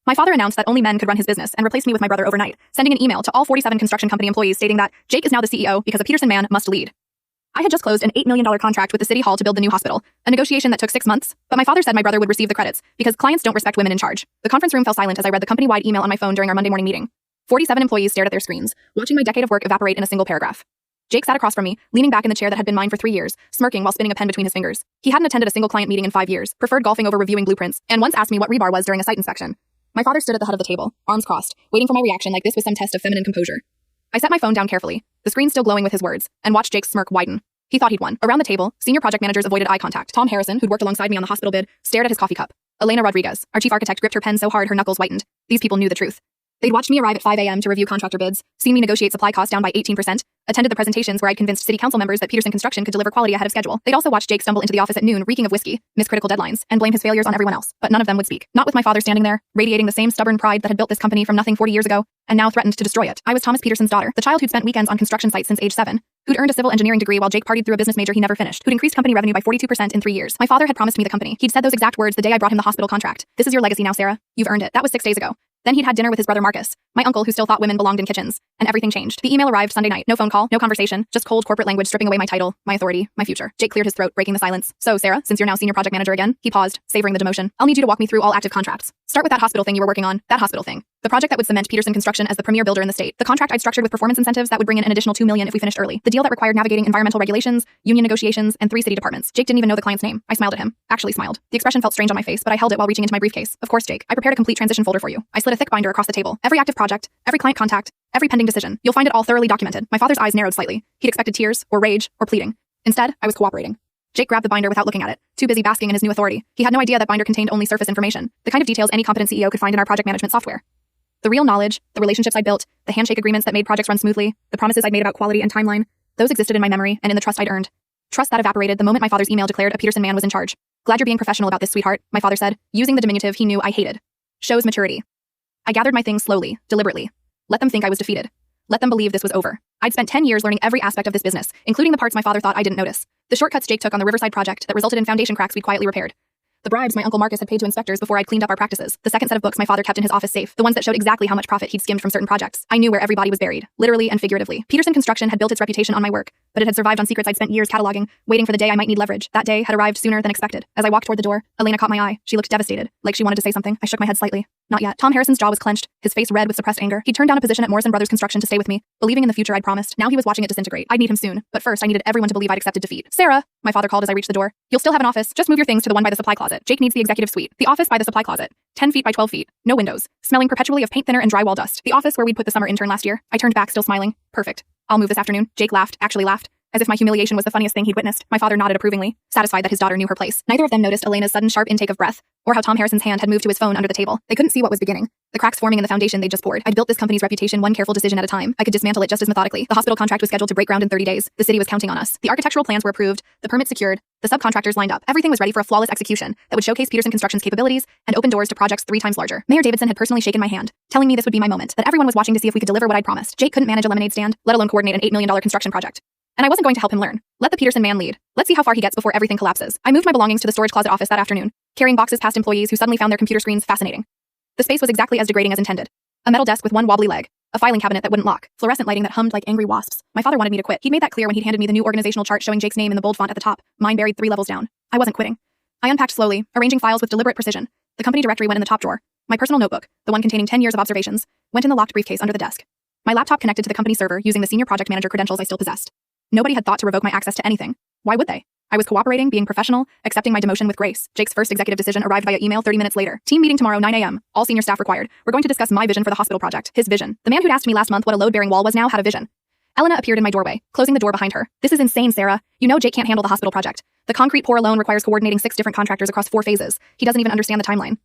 My father announced that only men could run his business and replaced me with my brother overnight, sending an email to all 47 construction company employees stating that Jake is now the CEO because a Peterson man must lead. I had just closed an $8 million contract with the City Hall to build the new hospital, a negotiation that took 6 months, but my father said my brother would receive the credits because clients don't respect women in charge. The conference room fell silent as I read the company-wide email on my phone during our Monday morning meeting. 47 employees stared at their screens, watching my decade of work evaporate in a single paragraph. Jake sat across from me, leaning back in the chair that had been mine for 3 years, smirking while spinning a pen between his fingers. He hadn't attended a single client meeting in 5 years, preferred golfing over reviewing blueprints, and once asked me what rebar was during a site inspection. My father stood at the head of the table, arms crossed, waiting for my reaction like this was some test of feminine composure. I set my phone down carefully, the screen still glowing with his words, and watched Jake's smirk widen. He thought he'd won. Around the table, senior project managers avoided eye contact. Tom Harrison, who'd worked alongside me on the hospital bid, stared at his coffee cup. Elena Rodriguez, our chief architect, gripped her pen so hard her knuckles whitened. These people knew the truth. They'd watched me arrive at 5 a.m. to review contractor bids, seen me negotiate supply costs down by 18%, attended the presentations where I'd convinced city council members that Peterson Construction could deliver quality ahead of schedule. They'd also watched Jake stumble into the office at noon, reeking of whiskey, miss critical deadlines, and blame his failures on everyone else. But none of them would speak. Not with my father standing there, radiating the same stubborn pride that had built this company from nothing 40 years ago, and now threatened to destroy it. I was Thomas Peterson's daughter, the child who'd spent weekends on construction sites since age 7, who'd earned a civil engineering degree while Jake partied through a business major he never finished, who'd increased company revenue by 42% in 3 years. My father had promised me the company. He'd said those exact words the day I brought him the hospital contract. This is your legacy now, Sarah. You've earned it. That was 6 days ago. Then he'd had dinner with his brother Marcus, my uncle who still thought women belonged in kitchens, and everything changed. The email arrived Sunday night. No phone call, no conversation, just cold corporate language stripping away my title, my authority, my future. Jake cleared his throat, breaking the silence. So, Sarah, since you're now senior project manager again, he paused, savoring the demotion. I'll need you to walk me through all active contracts. Start with that hospital thing you were working on, that hospital thing. The project that would cement Peterson Construction as the premier builder in the state. The contract I'd structured with performance incentives that would bring in an additional $2 million if we finished early. The deal that required navigating environmental regulations, union negotiations, and 3 city departments. Jake didn't even know the client's name. I smiled at him. Actually smiled. The expression felt strange on my face, but I held it while reaching into my briefcase. Of course, Jake. I prepared a complete transition folder for you. I slid a thick binder across the table. Every active project, every client contact, every pending decision. You'll find it all thoroughly documented. My father's eyes narrowed slightly. He'd expected tears, or rage, or pleading. Instead, I was cooperating. Jake grabbed the binder without looking at it, too busy basking in his new authority. He had no idea that binder contained only surface information, the kind of details any competent CEO could find in our project management software. The real knowledge, the relationships I built, the handshake agreements that made projects run smoothly, the promises I'd made about quality and timeline, those existed in my memory and in the trust I'd earned. Trust that evaporated the moment my father's email declared a Peterson man was in charge. Glad you're being professional about this, sweetheart, my father said, using the diminutive he knew I hated. Shows maturity. I gathered my things slowly, deliberately. Let them think I was defeated. Let them believe this was over. I'd spent 10 years learning every aspect of this business, including the parts my father thought I didn't notice. The shortcuts Jake took on the Riverside project that resulted in foundation cracks we'd quietly repaired. The bribes my uncle Marcus had paid to inspectors before I'd cleaned up our practices. The second set of books my father kept in his office safe, the ones that showed exactly how much profit he'd skimmed from certain projects. I knew where everybody was buried, literally and figuratively. Peterson Construction had built its reputation on my work, but it had survived on secrets I'd spent years cataloging, waiting for the day I might need leverage. That day had arrived sooner than expected. As I walked toward the door, Elena caught my eye. She looked devastated, like she wanted to say something. I shook my head slightly. Not yet. Tom Harrison's jaw was clenched, his face red with suppressed anger. He'd turned down a position at Morrison Brothers Construction to stay with me, believing in the future I'd promised. Now he was watching it disintegrate. I'd need him soon, but first I needed everyone to believe I'd accepted defeat. Sarah, my father called as I reached the door. You'll still have an office. Just move your things to the one by the supply closet. Jake needs the executive suite. The office by the supply closet. 10 feet by 12 feet. No windows. Smelling perpetually of paint thinner and drywall dust. The office where we'd put the summer intern last year. I turned back, still smiling. Perfect. I'll move this afternoon. Jake laughed, actually laughed, as if my humiliation was the funniest thing he'd witnessed. My father nodded approvingly, satisfied that his daughter knew her place. Neither of them noticed Elena's sudden sharp intake of breath, or how Tom Harrison's hand had moved to his phone under the table. They couldn't see what was beginning. The cracks forming in the foundation they'd just poured. I'd built this company's reputation one careful decision at a time. I could dismantle it just as methodically. The hospital contract was scheduled to break ground in 30 days. The city was counting on us. The architectural plans were approved, the permits secured, the subcontractors lined up. Everything was ready for a flawless execution that would showcase Peterson Construction's capabilities and open doors to projects 3 times larger. Mayor Davidson had personally shaken my hand, telling me this would be my moment, that everyone was watching to see if we could deliver what I'd promised. Jake couldn't manage a lemonade stand, let alone coordinate an $8 million construction project. And I wasn't going to help him learn. Let the Peterson man lead. Let's see how far he gets before everything collapses. I moved my belongings to the storage closet office that afternoon, carrying boxes past employees who suddenly found their computer screens fascinating. The space was exactly as degrading as intended. A metal desk with one wobbly leg, a filing cabinet that wouldn't lock, fluorescent lighting that hummed like angry wasps. My father wanted me to quit. He'd made that clear when he'd handed me the new organizational chart showing Jake's name in the bold font at the top, mine buried 3 levels down. I wasn't quitting. I unpacked slowly, arranging files with deliberate precision. The company directory went in the top drawer. My personal notebook, the one containing 10 years of observations, went in the locked briefcase under the desk. My laptop connected to the company server using the senior project manager credentials I still possessed. Nobody had thought to revoke my access to anything. Why would they? I was cooperating, being professional, accepting my demotion with grace. Jake's first executive decision arrived via email 30 minutes later. Team meeting tomorrow, 9 a.m. All senior staff required. We're going to discuss my vision for the hospital project. His vision. The man who'd asked me last month what a load-bearing wall was now had a vision. Elena appeared in my doorway, closing the door behind her. This is insane, Sarah. You know Jake can't handle the hospital project. The concrete pour alone requires coordinating 6 different contractors across 4 phases. He doesn't even understand the timeline.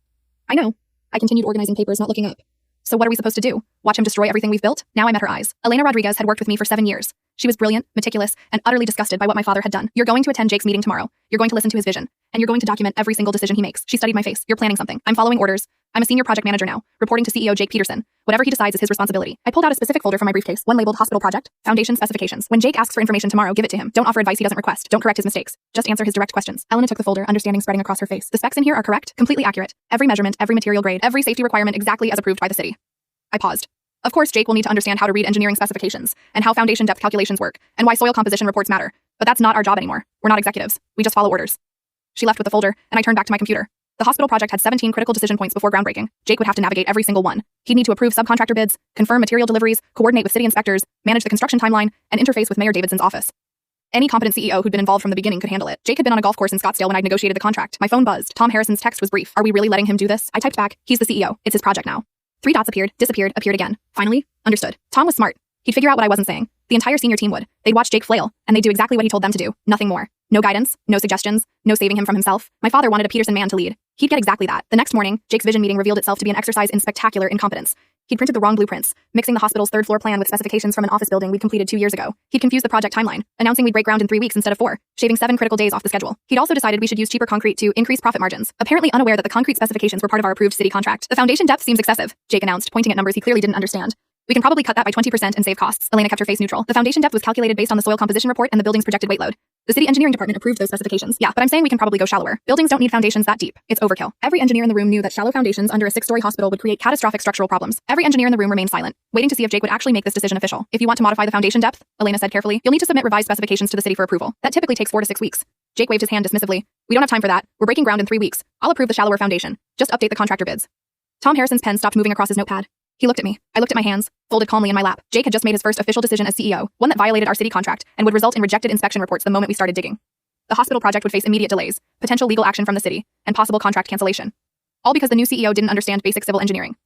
I know. I continued organizing papers, not looking up. So what are we supposed to do? Watch him destroy everything we've built? Now I met her eyes. Elena Rodriguez had worked with me for 7 years. She was brilliant, meticulous, and utterly disgusted by what my father had done. You're going to attend Jake's meeting tomorrow. You're going to listen to his vision, and you're going to document every single decision he makes. She studied my face. You're planning something. I'm following orders. I'm a senior project manager now, reporting to CEO Jake Peterson. Whatever he decides is his responsibility. I pulled out a specific folder from my briefcase, one labeled Hospital Project, Foundation Specifications. When Jake asks for information tomorrow, give it to him. Don't offer advice he doesn't request. Don't correct his mistakes. Just answer his direct questions. Elena took the folder, understanding spreading across her face. The specs in here are correct, completely accurate. Every measurement, every material grade, every safety requirement exactly as approved by the city. I paused. Of course, Jake will need to understand how to read engineering specifications, and how foundation depth calculations work, and why soil composition reports matter. But that's not our job anymore. We're not executives. We just follow orders. She left with the folder, and I turned back to my computer. The hospital project had 17 critical decision points before groundbreaking. Jake would have to navigate every single one. He'd need to approve subcontractor bids, confirm material deliveries, coordinate with city inspectors, manage the construction timeline, and interface with Mayor Davidson's office. Any competent CEO who'd been involved from the beginning could handle it. Jake had been on a golf course in Scottsdale when I'd negotiated the contract. My phone buzzed. Tom Harrison's text was brief. Are we really letting him do this? I typed back. He's the CEO. It's his project now. 3 dots appeared, disappeared, appeared again. Finally, understood. Tom was smart. He'd figure out what I wasn't saying. The entire senior team would. They'd watch Jake flail, and they'd do exactly what he told them to do. Nothing more. No guidance, no suggestions, no saving him from himself. My father wanted a Peterson man to lead. He'd get exactly that. The next morning, Jake's vision meeting revealed itself to be an exercise in spectacular incompetence. He'd printed the wrong blueprints, mixing the hospital's 3rd floor plan with specifications from an office building we'd completed 2 years ago. He'd confused the project timeline, announcing we'd break ground in 3 weeks instead of 4, shaving 7 critical days off the schedule. He'd also decided we should use cheaper concrete to increase profit margins, apparently unaware that the concrete specifications were part of our approved city contract. The foundation depth seems excessive, Jake announced, pointing at numbers he clearly didn't understand. We can probably cut that by 20% and save costs. Elena kept her face neutral. The foundation depth was calculated based on the soil composition report and the building's projected weight load. The city engineering department approved those specifications. Yeah, but I'm saying we can probably go shallower. Buildings don't need foundations that deep. It's overkill. Every engineer in the room knew that shallow foundations under a 6-story hospital would create catastrophic structural problems. Every engineer in the room remained silent, waiting to see if Jake would actually make this decision official. If you want to modify the foundation depth, Elena said carefully, you'll need to submit revised specifications to the city for approval. That typically takes 4 to 6 weeks. Jake waved his hand dismissively. We don't have time for that. We're breaking ground in 3 weeks. I'll approve the shallower foundation. Just update the contractor bids. Tom Harrison's pen stopped moving across his notepad. He looked at me. I looked at my hands, folded calmly in my lap. Jake had just made his first official decision as CEO, one that violated our city contract and would result in rejected inspection reports the moment we started digging. The hospital project would face immediate delays, potential legal action from the city, and possible contract cancellation. All because the new CEO didn't understand basic civil engineering.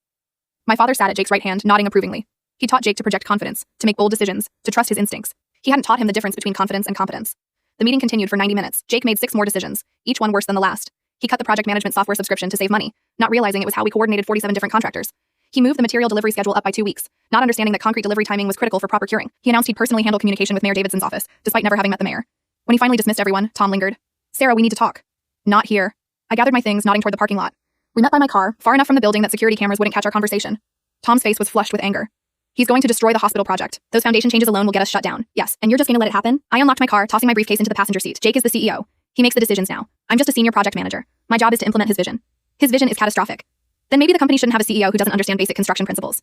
My father sat at Jake's right hand, nodding approvingly. He taught Jake to project confidence, to make bold decisions, to trust his instincts. He hadn't taught him the difference between confidence and competence. The meeting continued for 90 minutes. Jake made 6 more decisions, each one worse than the last. He cut the project management software subscription to save money, not realizing it was how we coordinated 47 different contractors. He moved the material delivery schedule up by 2 weeks, not understanding that concrete delivery timing was critical for proper curing. He announced he'd personally handle communication with Mayor Davidson's office, despite never having met the mayor. When he finally dismissed everyone, Tom lingered. Sarah, we need to talk. Not here. I gathered my things, nodding toward the parking lot. We met by my car, far enough from the building that security cameras wouldn't catch our conversation. Tom's face was flushed with anger. He's going to destroy the hospital project. Those foundation changes alone will get us shut down. Yes, and you're just gonna let it happen? I unlocked my car, tossing my briefcase into the passenger seat. Jake is the CEO. He makes the decisions now. I'm just a senior project manager. My job is to implement his vision. His vision is catastrophic. Then maybe the company shouldn't have a CEO who doesn't understand basic construction principles.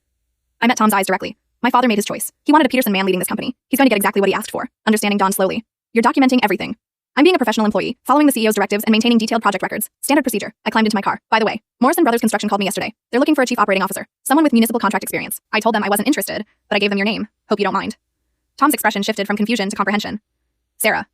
I met Tom's eyes directly. My father made his choice. He wanted a Peterson man leading this company. He's going to get exactly what he asked for. Understanding dawned slowly. You're documenting everything. I'm being a professional employee, following the CEO's directives and maintaining detailed project records. Standard procedure. I climbed into my car. By the way, Morrison Brothers Construction called me yesterday. They're looking for a chief operating officer, someone with municipal contract experience. I told them I wasn't interested, but I gave them your name. Hope you don't mind. Tom's expression shifted from confusion to comprehension. Sarah.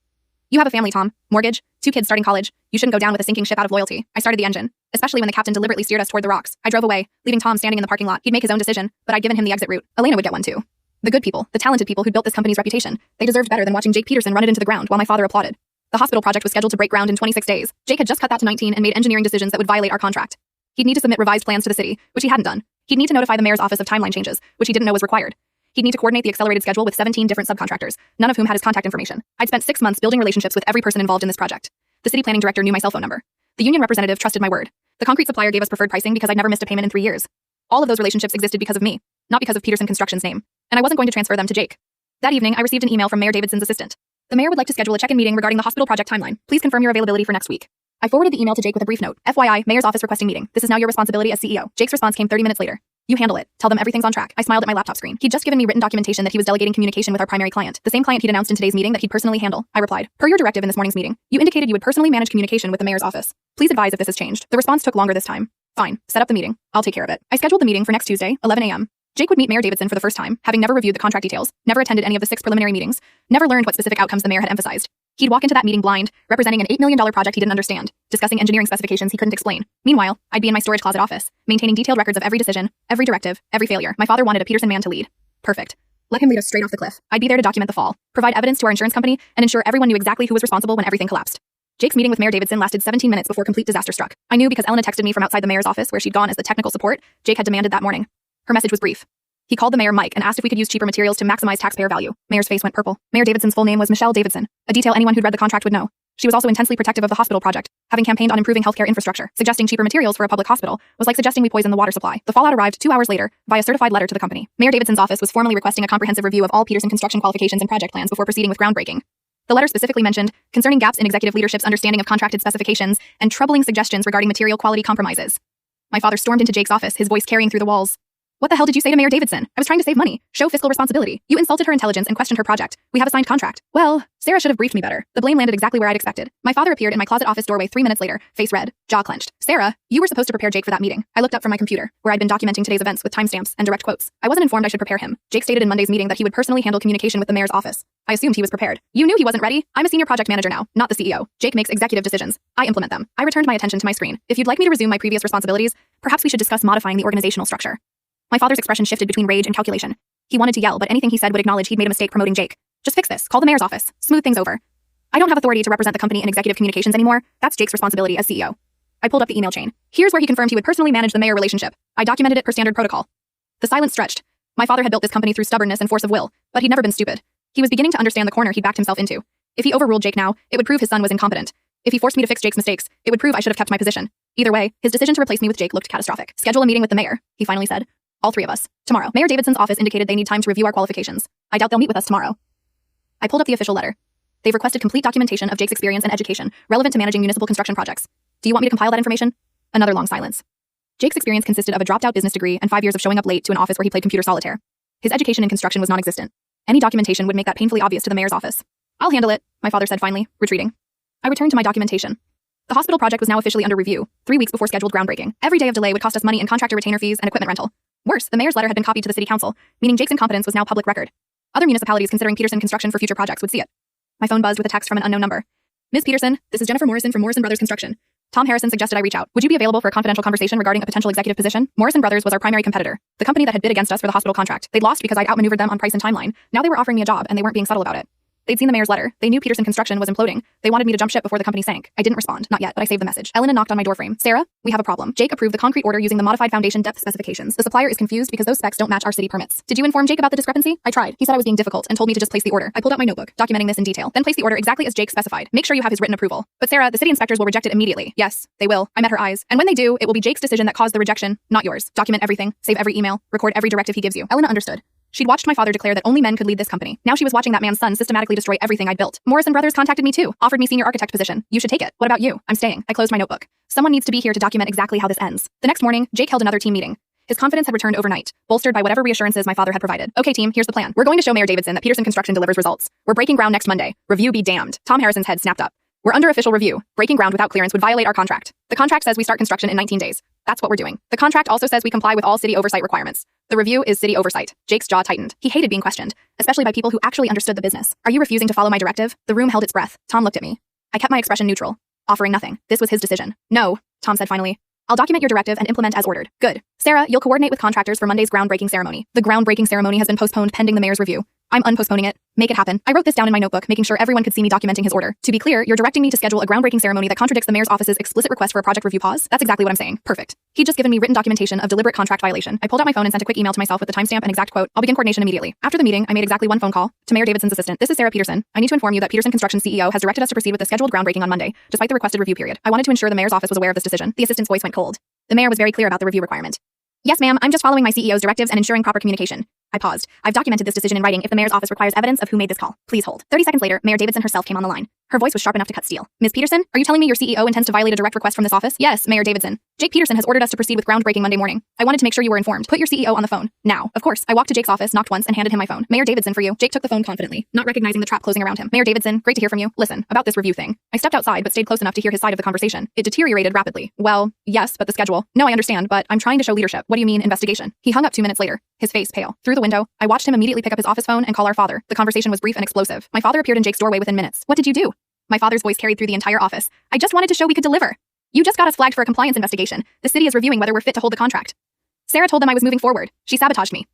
You have a family, Tom. Mortgage, 2 kids starting college. You shouldn't go down with a sinking ship out of loyalty. I started the engine, especially when the captain deliberately steered us toward the rocks. I drove away, leaving Tom standing in the parking lot. He'd make his own decision, but I'd given him the exit route. Elena would get one too. The good people, the talented people who built this company's reputation. They deserved better than watching Jake Peterson run it into the ground while my father applauded. The hospital project was scheduled to break ground in 26 days. Jake had just cut that to 19 and made engineering decisions that would violate our contract. He'd need to submit revised plans to the city, which he hadn't done. He'd need to notify the mayor's office of timeline changes, which he didn't know was required. He'd need to coordinate the accelerated schedule with 17 different subcontractors, none of whom had his contact information. I'd spent 6 months building relationships with every person involved in this project. The city planning director knew my cell phone number. The union representative trusted my word. The concrete supplier gave us preferred pricing because I'd never missed a payment in 3 years. All of those relationships existed because of me, not because of Peterson Construction's name. And I wasn't going to transfer them to Jake. That evening, I received an email from Mayor Davidson's assistant. The mayor would like to schedule a check-in meeting regarding the hospital project timeline. Please confirm your availability for next week. I forwarded the email to Jake with a brief note. FYI, mayor's office requesting meeting. This is now your responsibility as CEO. Jake's response came 30 minutes later. You handle it. Tell them everything's on track. I smiled at my laptop screen. He'd just given me written documentation that he was delegating communication with our primary client, the same client he'd announced in today's meeting that he'd personally handle. I replied, per your directive in this morning's meeting, you indicated you would personally manage communication with the mayor's office. Please advise if this has changed. The response took longer this time. Fine. Set up the meeting. I'll take care of it. I scheduled the meeting for next Tuesday, 11 a.m. Jake would meet Mayor Davidson for the first time, having never reviewed the contract details, never attended any of the 6 preliminary meetings, never learned what specific outcomes the mayor had emphasized. He'd walk into that meeting blind, representing an $8 million project he didn't understand, discussing engineering specifications he couldn't explain. Meanwhile, I'd be in my storage closet office, maintaining detailed records of every decision, every directive, every failure. My father wanted a Peterson man to lead. Perfect. Let him lead us straight off the cliff. I'd be there to document the fall, provide evidence to our insurance company, and ensure everyone knew exactly who was responsible when everything collapsed. Jake's meeting with Mayor Davidson lasted 17 minutes before complete disaster struck. I knew because Elena texted me from outside the mayor's office where she'd gone as the technical support Jake had demanded that morning. Her message was brief. He called the mayor Mike and asked if we could use cheaper materials to maximize taxpayer value. Mayor's face went purple. Mayor Davidson's full name was Michelle Davidson, a detail anyone who'd read the contract would know. She was also intensely protective of the hospital project, having campaigned on improving healthcare infrastructure. Suggesting cheaper materials for a public hospital was like suggesting we poison the water supply. The fallout arrived 2 hours later via certified letter to the company. Mayor Davidson's office was formally requesting a comprehensive review of all Peterson construction qualifications and project plans before proceeding with groundbreaking. The letter specifically mentioned concerning gaps in executive leadership's understanding of contracted specifications and troubling suggestions regarding material quality compromises. My father stormed into Jake's office, his voice carrying through the walls. What the hell did you say to Mayor Davidson? I was trying to save money, show fiscal responsibility. You insulted her intelligence and questioned her project. We have a signed contract. Well, Sarah should have briefed me better. The blame landed exactly where I'd expected. My father appeared in my closet office doorway 3 minutes later, face red, jaw clenched. Sarah, you were supposed to prepare Jake for that meeting. I looked up from my computer, where I'd been documenting today's events with timestamps and direct quotes. I wasn't informed I should prepare him. Jake stated in Monday's meeting that he would personally handle communication with the mayor's office. I assumed he was prepared. You knew he wasn't ready. I'm a senior project manager now, not the CEO. Jake makes executive decisions. I implement them. I returned my attention to my screen. If you'd like me to resume my previous responsibilities, perhaps we should discuss modifying the organizational structure. My father's expression shifted between rage and calculation. He wanted to yell, but anything he said would acknowledge he'd made a mistake promoting Jake. Just fix this. Call the mayor's office. Smooth things over. I don't have authority to represent the company in executive communications anymore. That's Jake's responsibility as CEO. I pulled up the email chain. Here's where he confirmed he would personally manage the mayor relationship. I documented it per standard protocol. The silence stretched. My father had built this company through stubbornness and force of will, but he'd never been stupid. He was beginning to understand the corner he'd backed himself into. If he overruled Jake now, it would prove his son was incompetent. If he forced me to fix Jake's mistakes, it would prove I should have kept my position. Either way, his decision to replace me with Jake looked catastrophic. Schedule a meeting with the mayor, he finally said. All 3 of us. Tomorrow. Mayor Davidson's office indicated they need time to review our qualifications. I doubt they'll meet with us tomorrow. I pulled up the official letter. They've requested complete documentation of Jake's experience and education relevant to managing municipal construction projects. Do you want me to compile that information? Another long silence. Jake's experience consisted of a dropped-out business degree and 5 years of showing up late to an office where he played computer solitaire. His education in construction was non-existent. Any documentation would make that painfully obvious to the mayor's office. I'll handle it, my father said finally, retreating. I returned to my documentation. The hospital project was now officially under review, 3 weeks before scheduled groundbreaking. Every day of delay would cost us money in contractor retainer fees and equipment rental. Worse, the mayor's letter had been copied to the city council, meaning Jake's incompetence was now public record. Other municipalities considering Peterson construction for future projects would see it. My phone buzzed with a text from an unknown number. Ms. Peterson, this is Jennifer Morrison from Morrison Brothers Construction. Tom Harrison suggested I reach out. Would you be available for a confidential conversation regarding a potential executive position? Morrison Brothers was our primary competitor, the company that had bid against us for the hospital contract. They'd lost because I'd outmaneuvered them on price and timeline. Now they were offering me a job, and they weren't being subtle about it. They'd seen the mayor's letter. They knew Peterson Construction was imploding. They wanted me to jump ship before the company sank. I didn't respond. Not yet, but I saved the message. Elena knocked on my doorframe. Sarah, we have a problem. Jake approved the concrete order using the modified foundation depth specifications. The supplier is confused because those specs don't match our city permits. Did you inform Jake about the discrepancy? I tried. He said I was being difficult and told me to just place the order. I pulled out my notebook, documenting this in detail. Then place the order exactly as Jake specified. Make sure you have his written approval. But Sarah, the city inspectors will reject it immediately. Yes, they will. I met her eyes. And when they do, it will be Jake's decision that caused the rejection, not yours. Document everything, save every email, record every directive he gives you. Elena understood. She'd watched my father declare that only men could lead this company. Now she was watching that man's son systematically destroy everything I'd built. Morrison Brothers contacted me too, offered me senior architect position. You should take it. What about you? I'm staying. I closed my notebook. Someone needs to be here to document exactly how this ends. The next morning, Jake held another team meeting. His confidence had returned overnight, bolstered by whatever reassurances my father had provided. Okay team, here's the plan. We're going to show Mayor Davidson that Peterson Construction delivers results. We're breaking ground next Monday. Review be damned. Tom Harrison's head snapped up. We're under official review. Breaking ground without clearance would violate our contract. The contract says we start construction in 19 days. That's what we're doing. The contract also says we comply with all city oversight requirements. The review is city oversight. Jake's jaw tightened. He hated being questioned, especially by people who actually understood the business. Are you refusing to follow my directive? The room held its breath. Tom looked at me. I kept my expression neutral, offering nothing. This was his decision. No, Tom said finally. I'll document your directive and implement as ordered. Good. Sarah, you'll coordinate with contractors for Monday's groundbreaking ceremony. The groundbreaking ceremony has been postponed pending the mayor's review. I'm unpostponing it. Make it happen. I wrote this down in my notebook, making sure everyone could see me documenting his order. To be clear, you're directing me to schedule a groundbreaking ceremony that contradicts the mayor's office's explicit request for a project review pause? That's exactly what I'm saying. Perfect. He'd just given me written documentation of deliberate contract violation. I pulled out my phone and sent a quick email to myself with the timestamp and exact quote. I'll begin coordination immediately. After the meeting, I made exactly one phone call to Mayor Davidson's assistant. This is Sarah Peterson. I need to inform you that Peterson Construction CEO has directed us to proceed with the scheduled groundbreaking on Monday, despite the requested review period. I wanted to ensure the mayor's office was aware of this decision. The assistant's voice went cold. The mayor was very clear about the review requirement. Yes, ma'am, I'm just following my CEO's directives and ensuring proper communication. I paused. I've documented this decision in writing if the mayor's office requires evidence of who made this call. Please hold. 30 seconds later, Mayor Davidson herself came on the line. Her voice was sharp enough to cut steel. Ms. Peterson, are you telling me your CEO intends to violate a direct request from this office? Yes, Mayor Davidson. Jake Peterson has ordered us to proceed with groundbreaking Monday morning. I wanted to make sure you were informed. Put your CEO on the phone. Now. Of course, I walked to Jake's office, knocked once, and handed him my phone. Mayor Davidson for you. Jake took the phone confidently, not recognizing the trap closing around him. Mayor Davidson, great to hear from you. Listen, about this review thing. I stepped outside but stayed close enough to hear his side of the conversation. It deteriorated rapidly. Well, yes, but the schedule. No, I understand, but I'm trying to show leadership. What do you mean, investigation? He hung up 2 minutes later, his face pale. Through the window, I watched him immediately pick up his office phone and call our father. The conversation was brief and explosive. My father appeared in Jake's doorway within minutes. What did you do? My father's voice carried through the entire office. I just wanted to show we could deliver. You just got us flagged for a compliance investigation. The city is reviewing whether we're fit to hold the contract. Sarah told them I was moving forward. She sabotaged me.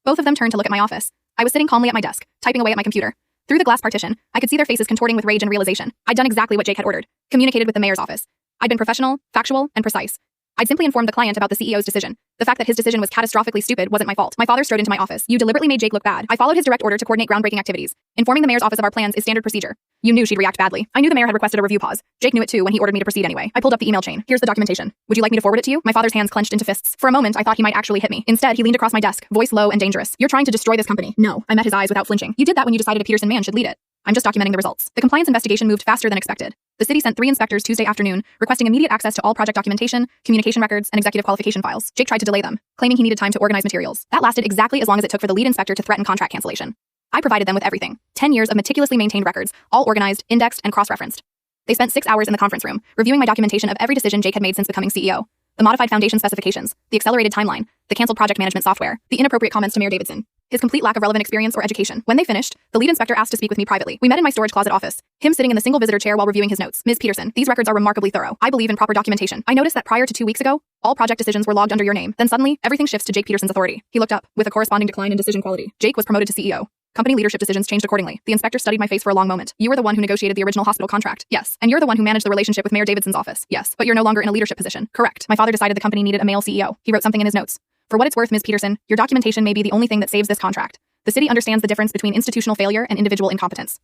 Both of them turned to look at my office. I was sitting calmly at my desk, typing away at my computer. Through the glass partition, I could see their faces contorting with rage and realization. I'd done exactly what Jake had ordered, communicated with the mayor's office. I'd been professional, factual, and precise. I'd simply informed the client about the CEO's decision. The fact that his decision was catastrophically stupid wasn't my fault. My father strode into my office. You deliberately made Jake look bad. I followed his direct order to coordinate groundbreaking activities. Informing the mayor's office of our plans is standard procedure. You knew she'd react badly. I knew the mayor had requested a review pause. Jake knew it too when he ordered me to proceed anyway. I pulled up the email chain. Here's the documentation. Would you like me to forward it to you? My father's hands clenched into fists. For a moment, I thought he might actually hit me. Instead, he leaned across my desk, voice low and dangerous. You're trying to destroy this company. No. I met his eyes without flinching. You did that when you decided a Peterson man should lead it. I'm just documenting the results. The compliance investigation moved faster than expected. The city sent 3 inspectors Tuesday afternoon, requesting immediate access to all project documentation, communication records, and executive qualification files. Jake tried to delay them, claiming he needed time to organize materials. That lasted exactly as long as it took for the lead inspector to threaten contract cancellation. I provided them with everything. 10 years of meticulously maintained records, all organized, indexed, and cross-referenced. They spent 6 hours in the conference room, reviewing my documentation of every decision Jake had made since becoming CEO. The modified foundation specifications, the accelerated timeline, the canceled project management software, the inappropriate comments to Mayor Davidson, his complete lack of relevant experience or education. When they finished, the lead inspector asked to speak with me privately. We met in my storage closet office, him sitting in the single visitor chair while reviewing his notes. Ms. Peterson, these records are remarkably thorough. I believe in proper documentation. I noticed that prior to 2 weeks ago, all project decisions were logged under your name. Then suddenly, everything shifts to Jake Peterson's authority. He looked up, with a corresponding decline in decision quality. Jake was promoted to CEO. Company leadership decisions changed accordingly. The inspector studied my face for a long moment. You were the one who negotiated the original hospital contract. Yes. And you're the one who managed the relationship with Mayor Davidson's office. Yes. But you're no longer in a leadership position. Correct. My father decided the company needed a male CEO. He wrote something in his notes. For what it's worth, Ms. Peterson, your documentation may be the only thing that saves this contract. The city understands the difference between institutional failure and individual incompetence.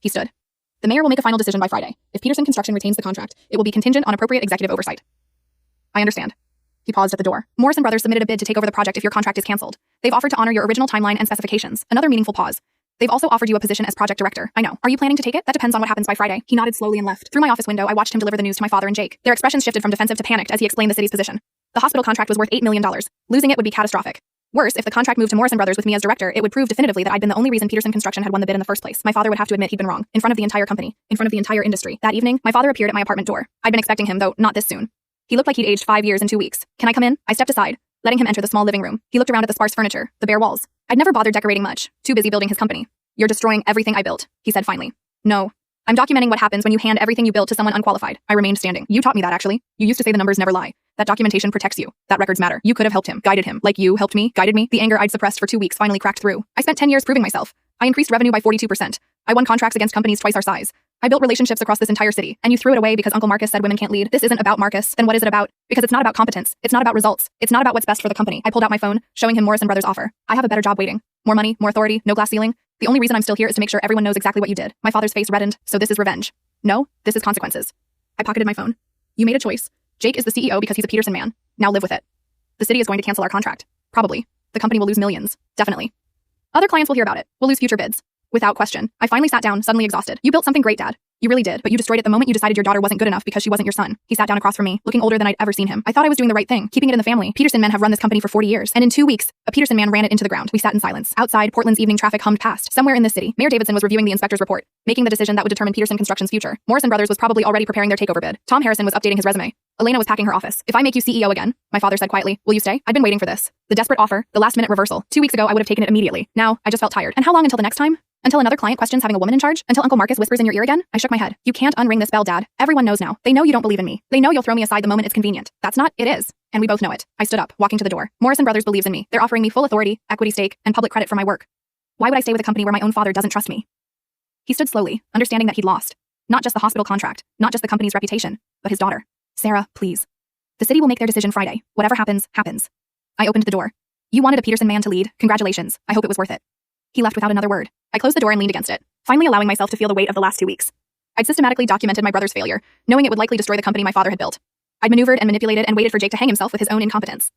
He stood. The mayor will make a final decision by Friday. If Peterson Construction retains the contract, it will be contingent on appropriate executive oversight. I understand. He paused at the door. Morrison Brothers submitted a bid to take over the project if your contract is canceled. They've offered to honor your original timeline and specifications. Another meaningful pause. They've also offered you a position as project director. I know. Are you planning to take it? That depends on what happens by Friday. He nodded slowly and left. Through my office window, I watched him deliver the news to my father and Jake. Their expressions shifted from defensive to panicked as he explained the city's position. The hospital contract was worth $8 million. Losing it would be catastrophic. Worse, if the contract moved to Morrison Brothers with me as director, it would prove definitively that I'd been the only reason Peterson Construction had won the bid in the first place. My father would have to admit he'd been wrong, in front of the entire company, in front of the entire industry. That evening, my father appeared at my apartment door. I'd been expecting him, though not this soon. He looked like he'd aged 5 years in 2 weeks. Can I come in? I stepped aside, letting him enter the small living room. He looked around at the sparse furniture, the bare walls. I'd never bothered decorating much, too busy building his company. You're destroying everything I built, he said finally. No. I'm documenting what happens when you hand everything you build to someone unqualified. I remained standing. You taught me that, actually. You used to say the numbers never lie. That documentation protects you. That records matter. You could have helped him, guided him, like you helped me, guided me. The anger I'd suppressed for 2 weeks finally cracked through. I spent 10 years proving myself. I increased revenue by 42%. I won contracts against companies twice our size. I built relationships across this entire city, and you threw it away because Uncle Marcus said women can't lead. This isn't about Marcus. Then what is it about? Because it's not about competence. It's not about results. It's not about what's best for the company. I pulled out my phone, showing him Morrison Brothers' offer. I have a better job waiting. More money, more authority, no glass ceiling. The only reason I'm still here is to make sure everyone knows exactly what you did. My father's face reddened, so this is revenge. No, this is consequences. I pocketed my phone. You made a choice. Jake is the CEO because he's a Peterson man. Now live with it. The city is going to cancel our contract. Probably. The company will lose millions. Definitely. Other clients will hear about it. We'll lose future bids. Without question. I finally sat down, suddenly exhausted. You built something great, Dad. You really did, but you destroyed it the moment you decided your daughter wasn't good enough because she wasn't your son. He sat down across from me, looking older than I'd ever seen him. I thought I was doing the right thing, keeping it in the family. Peterson men have run this company for 40 years, and in 2 weeks, a Peterson man ran it into the ground. We sat in silence. Outside, Portland's evening traffic hummed past. Somewhere in this city, Mayor Davidson was reviewing the inspector's report, making the decision that would determine Peterson Construction's future. Morrison Brothers was probably already preparing their takeover bid. Tom Harrison was updating his resume. Elena was packing her office. If I make you CEO again, my father said quietly, will you stay? I'd been waiting for this. The desperate offer, the last-minute reversal. 2 weeks ago, I would have taken it immediately. Now, I just felt tired. And how long until the next time? Until another client questions having a woman in charge? Until Uncle Marcus whispers in your ear again? I shook my head. You can't unring this bell, Dad. Everyone knows now. They know you don't believe in me. They know you'll throw me aside the moment it's convenient. That's not, it is. And we both know it. I stood up, walking to the door. Morrison Brothers believes in me. They're offering me full authority, equity stake, and public credit for my work. Why would I stay with a company where my own father doesn't trust me? He stood slowly, understanding that he'd lost. Not just the hospital contract, not just the company's reputation, but his daughter. Sarah, please. The city will make their decision Friday. Whatever happens, happens. I opened the door. You wanted a Peterson man to lead. Congratulations. I hope it was worth it. He left without another word. I closed the door and leaned against it, finally allowing myself to feel the weight of the last 2 weeks. I'd systematically documented my brother's failure, knowing it would likely destroy the company my father had built. I'd maneuvered and manipulated and waited for Jake to hang himself with his own incompetence.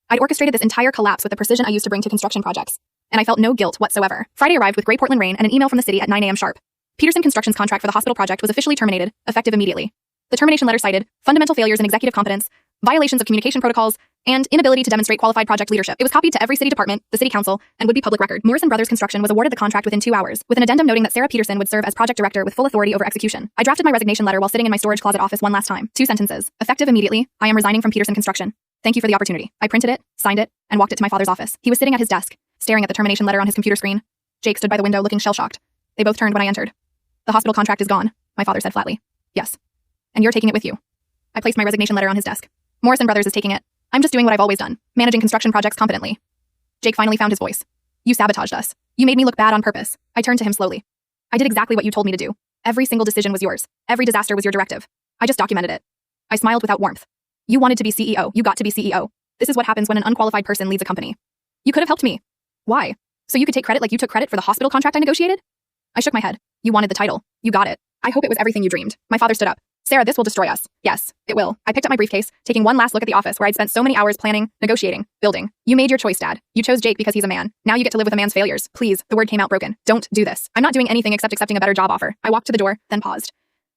I'd orchestrated this entire collapse with the precision I used to bring to construction projects, and I felt no guilt whatsoever. Friday arrived with gray Portland rain and an email from the city at 9 a.m. sharp. Peterson Construction's contract for the hospital project was officially terminated, effective immediately. The termination letter cited fundamental failures in executive competence, violations of communication protocols, and inability to demonstrate qualified project leadership. It was copied to every city department, the city council, and would be public record. Morrison Brothers Construction was awarded the contract within 2 hours, with an addendum noting that Sarah Peterson would serve as project director with full authority over execution. I drafted my resignation letter while sitting in my storage closet office one last time. 2 sentences. Effective immediately, I am resigning from Peterson Construction. Thank you for the opportunity. I printed it, signed it, and walked it to my father's office. He was sitting at his desk, staring at the termination letter on his computer screen. Jake stood by the window looking shell-shocked. They both turned when I entered. The hospital contract is gone, my father said flatly. Yes. And you're taking it with you. I placed my resignation letter on his desk. Morrison Brothers is taking it. I'm just doing what I've always done, managing construction projects competently. Jake finally found his voice. You sabotaged us. You made me look bad on purpose. I turned to him slowly. I did exactly what you told me to do. Every single decision was yours. Every disaster was your directive. I just documented it. I smiled without warmth. You wanted to be CEO. You got to be CEO. This is what happens when an unqualified person leads a company. You could have helped me. Why? So you could take credit like you took credit for the hospital contract I negotiated? I shook my head. You wanted the title. You got it. I hope it was everything you dreamed. My father stood up. Sarah, this will destroy us. Yes, it will. I picked up my briefcase, taking one last look at the office where I'd spent so many hours planning, negotiating, building. You made your choice, Dad. You chose Jake because he's a man. Now you get to live with a man's failures. Please, the word came out broken. Don't do this. I'm not doing anything except accepting a better job offer. I walked to the door, then paused.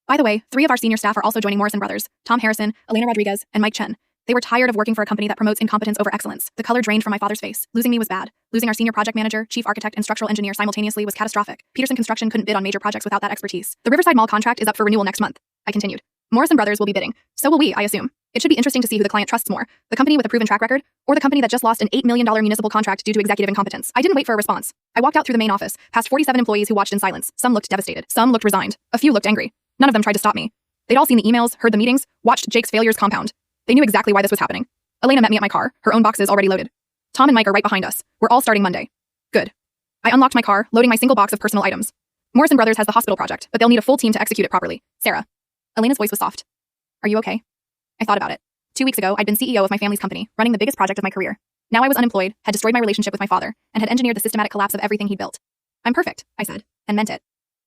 By the way, 3 of our senior staff are also joining Morrison Brothers: Tom Harrison, Elena Rodriguez, and Mike Chen. They were tired of working for a company that promotes incompetence over excellence. The color drained from my father's face. Losing me was bad. Losing our senior project manager, chief architect, and structural engineer simultaneously was catastrophic. Peterson Construction couldn't bid on major projects without that expertise. The Riverside Mall contract is up for renewal next month. I continued. Morrison Brothers will be bidding. So will we, I assume. It should be interesting to see who the client trusts more, the company with a proven track record, or the company that just lost an $8 million municipal contract due to executive incompetence. I didn't wait for a response. I walked out through the main office, past 47 employees who watched in silence. Some looked devastated. Some looked resigned. A few looked angry. None of them tried to stop me. They'd all seen the emails, heard the meetings, watched Jake's failures compound. They knew exactly why this was happening. Elena met me at my car, her own boxes already loaded. Tom and Mike are right behind us. We're all starting Monday. Good. I unlocked my car, loading my single box of personal items. Morrison Brothers has the hospital project, but they'll need a full team to execute it properly. Sarah. Elena's voice was soft. Are you okay? I thought about it. 2 weeks ago, I'd been CEO of my family's company, running the biggest project of my career. Now I was unemployed, had destroyed my relationship with my father, and had engineered the systematic collapse of everything he'd built. I'm perfect, I said, and meant it.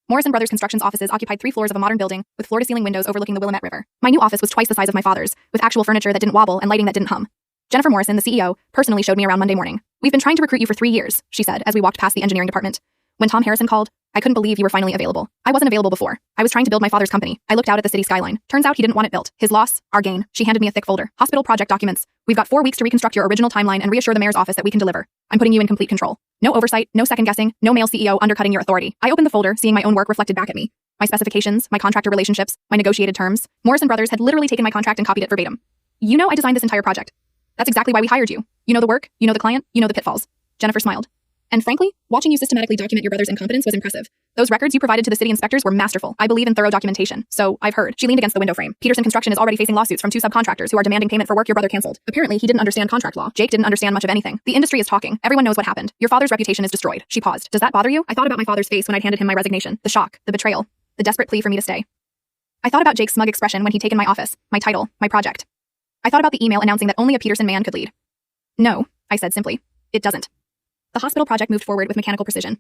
Morrison Brothers Construction's offices occupied 3 floors of a modern building with floor-to-ceiling windows overlooking the Willamette River. My new office was twice the size of my father's, with actual furniture that didn't wobble and lighting that didn't hum. Jennifer Morrison, the CEO, personally showed me around Monday morning. We've been trying to recruit you for 3 years, she said as we walked past the engineering department. When Tom Harrison called, I couldn't believe you were finally available. I wasn't available before. I was trying to build my father's company. I looked out at the city skyline. Turns out he didn't want it built. His loss, our gain. She handed me a thick folder. Hospital project documents. We've got 4 weeks to reconstruct your original timeline and reassure the mayor's office that we can deliver. I'm putting you in complete control. No oversight, no second guessing, no male CEO undercutting your authority. I opened the folder, seeing my own work reflected back at me. My specifications, my contractor relationships, my negotiated terms. Morrison Brothers had literally taken my contract and copied it verbatim. You know I designed this entire project. That's exactly why we hired you. You know the work, you know the client, you know the pitfalls. Jennifer smiled. And frankly, watching you systematically document your brother's incompetence was impressive. Those records you provided to the city inspectors were masterful. I believe in thorough documentation. So, I've heard. She leaned against the window frame. Peterson Construction is already facing lawsuits from 2 subcontractors who are demanding payment for work your brother canceled. Apparently, he didn't understand contract law. Jake didn't understand much of anything. The industry is talking. Everyone knows what happened. Your father's reputation is destroyed. She paused. Does that bother you? I thought about my father's face when I'd handed him my resignation. The shock. The betrayal. The desperate plea for me to stay. I thought about Jake's smug expression when he'd taken my office, my title, my project. I thought about the email announcing that only a Peterson man could lead. No, I said simply. It doesn't. The hospital project moved forward with mechanical precision.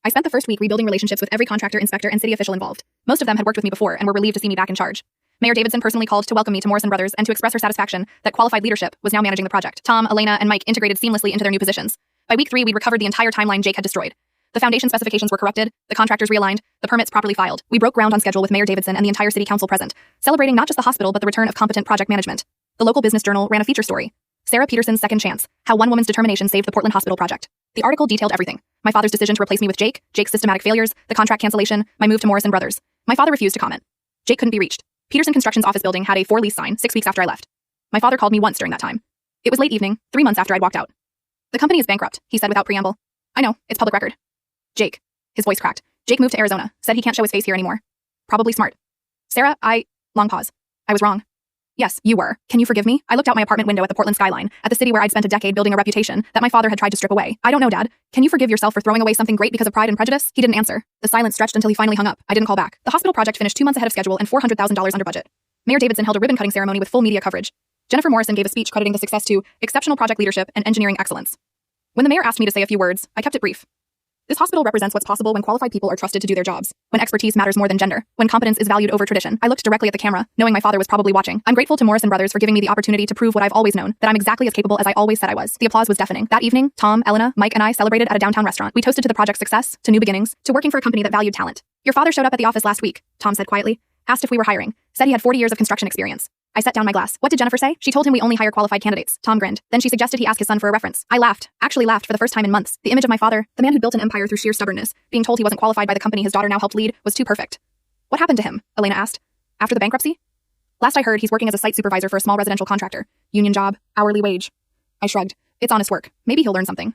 I spent the first week rebuilding relationships with every contractor, inspector, and city official involved. Most of them had worked with me before and were relieved to see me back in charge. Mayor Davidson personally called to welcome me to Morrison Brothers and to express her satisfaction that qualified leadership was now managing the project. Tom, Elena, and Mike integrated seamlessly into their new positions. By week 3, we'd recovered the entire timeline Jake had destroyed. The foundation specifications were corrected, the contractors realigned, the permits properly filed. We broke ground on schedule with Mayor Davidson and the entire city council present, celebrating not just the hospital but the return of competent project management. The local Business Journal ran a feature story. Sarah Peterson's second chance, how one woman's determination saved the Portland Hospital project. The article detailed everything. My father's decision to replace me with Jake, Jake's systematic failures, the contract cancellation, my move to Morrison Brothers. My father refused to comment. Jake couldn't be reached. Peterson Construction's office building had a for lease sign 6 weeks after I left. My father called me once during that time. It was late evening, 3 months after I'd walked out. The company is bankrupt, he said without preamble. I know, it's public record. Jake. His voice cracked. Jake moved to Arizona, said he can't show his face here anymore. Probably smart. Sarah, long pause. I was wrong. Yes, you were. Can you forgive me? I looked out my apartment window at the Portland skyline, at the city where I'd spent a decade building a reputation that my father had tried to strip away. I don't know, Dad. Can you forgive yourself for throwing away something great because of pride and prejudice? He didn't answer. The silence stretched until he finally hung up. I didn't call back. The hospital project finished 2 months ahead of schedule and $400,000 under budget. Mayor Davidson held a ribbon-cutting ceremony with full media coverage. Jennifer Morrison gave a speech crediting the success to exceptional project leadership and engineering excellence. When the mayor asked me to say a few words, I kept it brief. This hospital represents what's possible when qualified people are trusted to do their jobs, when expertise matters more than gender, when competence is valued over tradition. I looked directly at the camera, knowing my father was probably watching. I'm grateful to Morrison Brothers for giving me the opportunity to prove what I've always known, that I'm exactly as capable as I always said I was. The applause was deafening. That evening, Tom, Elena, Mike, and I celebrated at a downtown restaurant. We toasted to the project's success, to new beginnings, to working for a company that valued talent. Your father showed up at the office last week, Tom said quietly, asked if we were hiring, said he had 40 years of construction experience. I set down my glass. What did Jennifer say? She told him we only hire qualified candidates. Tom grinned. Then she suggested he ask his son for a reference. I laughed. Actually laughed for the first time in months. The image of my father, the man who built an empire through sheer stubbornness, being told he wasn't qualified by the company his daughter now helped lead, was too perfect. What happened to him? Elena asked. After the bankruptcy? Last I heard, he's working as a site supervisor for a small residential contractor. Union job, hourly wage. I shrugged. It's honest work. Maybe he'll learn something.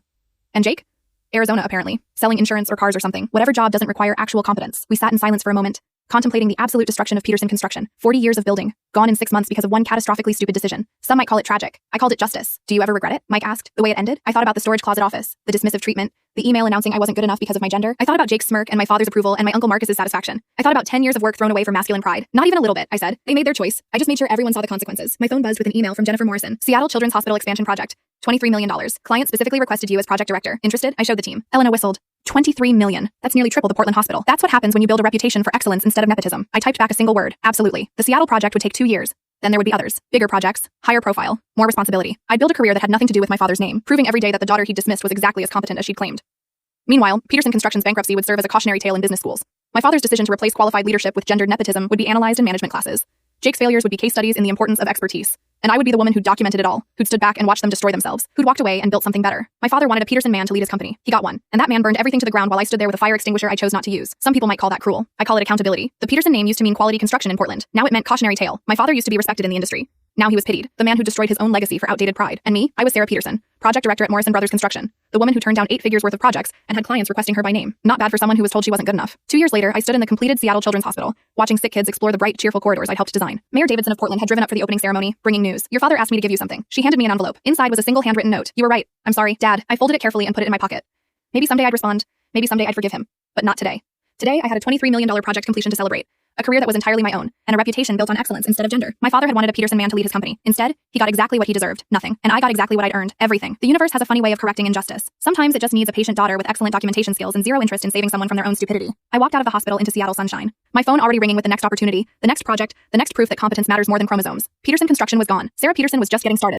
And Jake? Arizona, apparently. Selling insurance or cars or something. Whatever job doesn't require actual competence. We sat in silence for a moment. contemplating the absolute destruction of Peterson Construction. 40 years of building, gone in 6 months because of one catastrophically stupid decision. Some might call it tragic. I called it justice. Do you ever regret it? Mike asked. The way it ended? I thought about the storage closet office, the dismissive treatment, the email announcing I wasn't good enough because of my gender. I thought about Jake's smirk and my father's approval and my Uncle Marcus's satisfaction. I thought about 10 years of work thrown away for masculine pride. Not even a little bit, I said. They made their choice. I just made sure everyone saw the consequences. My phone buzzed with an email from Jennifer Morrison. Seattle Children's Hospital Expansion Project. $23 million. Client specifically requested you as project director. Interested? I showed the team. Elena whistled. $23 million. That's nearly triple the Portland hospital. That's what happens when you build a reputation for excellence instead of nepotism. I typed back a single word. Absolutely. The Seattle project would take 2 years. Then there would be others. Bigger projects, higher profile, more responsibility. I'd build a career that had nothing to do with my father's name, proving every day that the daughter he dismissed was exactly as competent as she'd claimed. Meanwhile, Peterson Construction's bankruptcy would serve as a cautionary tale in business schools. My father's decision to replace qualified leadership with gendered nepotism would be analyzed in management classes. Jake's failures would be case studies in the importance of expertise. And I would be the woman who documented it all, who'd stood back and watched them destroy themselves, who'd walked away and built something better. My father wanted a Peterson man to lead his company. He got one. And that man burned everything to the ground while I stood there with a fire extinguisher I chose not to use. Some people might call that cruel. I call it accountability. The Peterson name used to mean quality construction in Portland. Now it meant cautionary tale. My father used to be respected in the industry. Now he was pitied. The man who destroyed his own legacy for outdated pride. And me? I was Sarah Peterson, project director at Morrison Brothers Construction. The woman who turned down 8 figures worth of projects and had clients requesting her by name. Not bad for someone who was told she wasn't good enough. 2 years later, I stood in the completed Seattle Children's Hospital, watching sick kids explore the bright, cheerful corridors I'd helped design. Mayor Davidson of Portland had driven up for the opening ceremony, bringing news. Your father asked me to give you something. She handed me an envelope. Inside was a single handwritten note. You were right. I'm sorry, Dad. I folded it carefully and put it in my pocket. Maybe someday I'd respond. Maybe someday I'd forgive him. But not today. Today, I had a $23 million project completion to celebrate. A career that was entirely my own, and a reputation built on excellence instead of gender. My father had wanted a Peterson man to lead his company. Instead, he got exactly what he deserved. Nothing. And I got exactly what I'd earned. Everything. The universe has a funny way of correcting injustice. Sometimes it just needs a patient daughter with excellent documentation skills and zero interest in saving someone from their own stupidity. I walked out of the hospital into Seattle sunshine. My phone already ringing with the next opportunity, the next project, the next proof that competence matters more than chromosomes. Peterson Construction was gone. Sarah Peterson was just getting started.